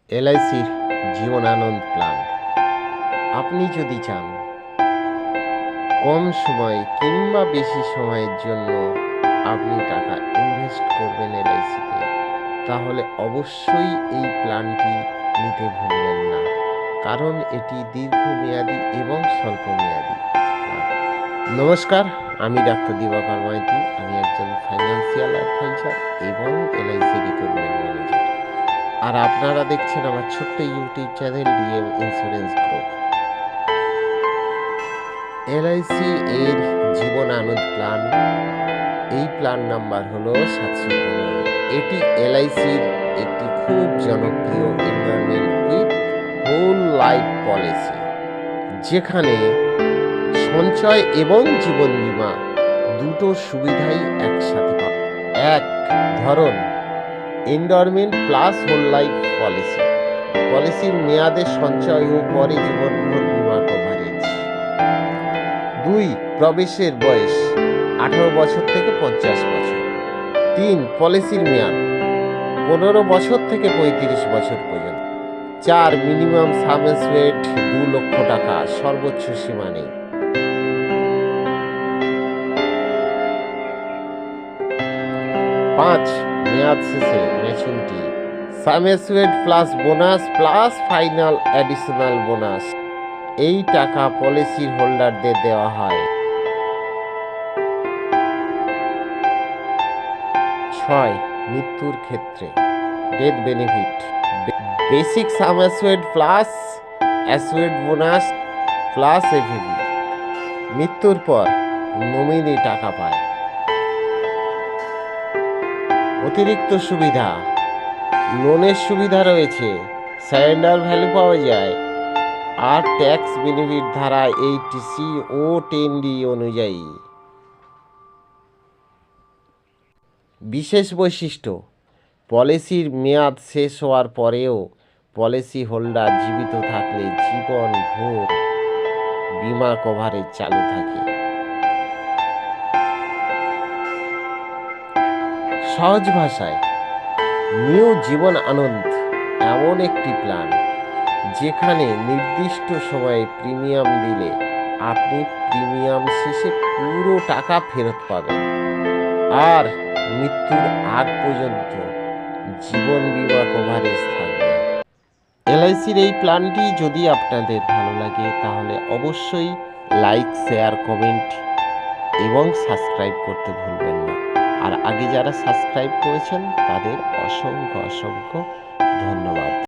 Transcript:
এলআইসির Jibanananda plan. আপনি যদি চান কম সময় কিংবা বেশি সময়ের জন্য আপনি টাকা ইনভেস্ট করবেন এলআইসিতে, তাহলে অবশ্যই এই প্ল্যানটি নিতে ভুলবেন না, কারণ এটি দীর্ঘমেয়াদী এবং স্বল্পমেয়াদী প্ল্যান। নমস্কার, আমি ডাক্তার দিবাকর মাইতি। আমি একজন ফাইন্যান্সিয়াল অ্যাডভাইজার এবং এলআইসি রিক্রুটমেন্ট ম্যানেজার। আর আপনারা দেখছেন আমার ছোট্ট YouTube channel DM insurance group. LIC এর জীবন আনন্দ প্ল্যান, এই প্ল্যান নাম্বার হলো 715। এটি এলআইসির একটি খুব জনপ্রিয় environment with whole life policy, যেখানে সঞ্চয় এবং জীবন বীমা দুটো সুবিধাই একসাথে পাবে। এক ধরন এন্ডারমেন্ট প্লাস হোল লাইফ পলিসি, পলিসির মেয়াদে সঞ্চয় ও পরে জীবনভর বীমা কভারেজ। 2 প্রবেশের বয়স 18 বছর থেকে 50 বছর। 3 পলিসির মেয়াদ 15 বছর থেকে 35 বছর পর্যন্ত। 4 মিনিমাম সাম অ্যাসুরেড 2 লক্ষ টাকা, সর্বোচ্চ সীমা নেই। 5 মেয়াদ শেষে maturity, sum assured plus bonus plus final additional bonus. এই টাকা পলিসির হোল্ডারদের দেওয়া হয়। 6 মৃত্যুর ক্ষেত্রে death benefit, basic sum assured plus assured bonus plus AVD. মৃত্যুর পর নমিনি টাকা পায়। অতিরিক্ত সুবিধা, লোনের সুবিধা রয়েছে, সারেন্ডার ভ্যালু পাওয়া যায়, আর ট্যাক্স বেনিফিট ধারা 80C ও 10D অনুযায়ী। বিশেষ বৈশিষ্ট্য, পলিসির মেয়াদ শেষ হওয়ার পরেও পলিসি হোল্ডার জীবিত থাকলে জীবনভর বীমা কভারেজ চালু থাকে। সহজ ভাষায়, নিউ জীবন আনন্দ এমন একটি প্ল্যান যেখানে নির্দিষ্ট সময়ে প্রিমিয়াম দিলে আপনি প্রিমিয়াম শেষে পুরো টাকা ফেরত পাবেন, আর মৃত্যুর আগ পর্যন্ত জীবন বীমা কভারেজ থাকবে। এলআইসির এই প্ল্যানটি যদি আপনাদের ভালো লাগে, তাহলে অবশ্যই লাইক, শেয়ার, কমেন্ট এবং সাবস্ক্রাইব করতে ভুলবেন না। আর আগে যারা সাবস্ক্রাইব করেছেন তাদের অসংখ্য ধন্যবাদ।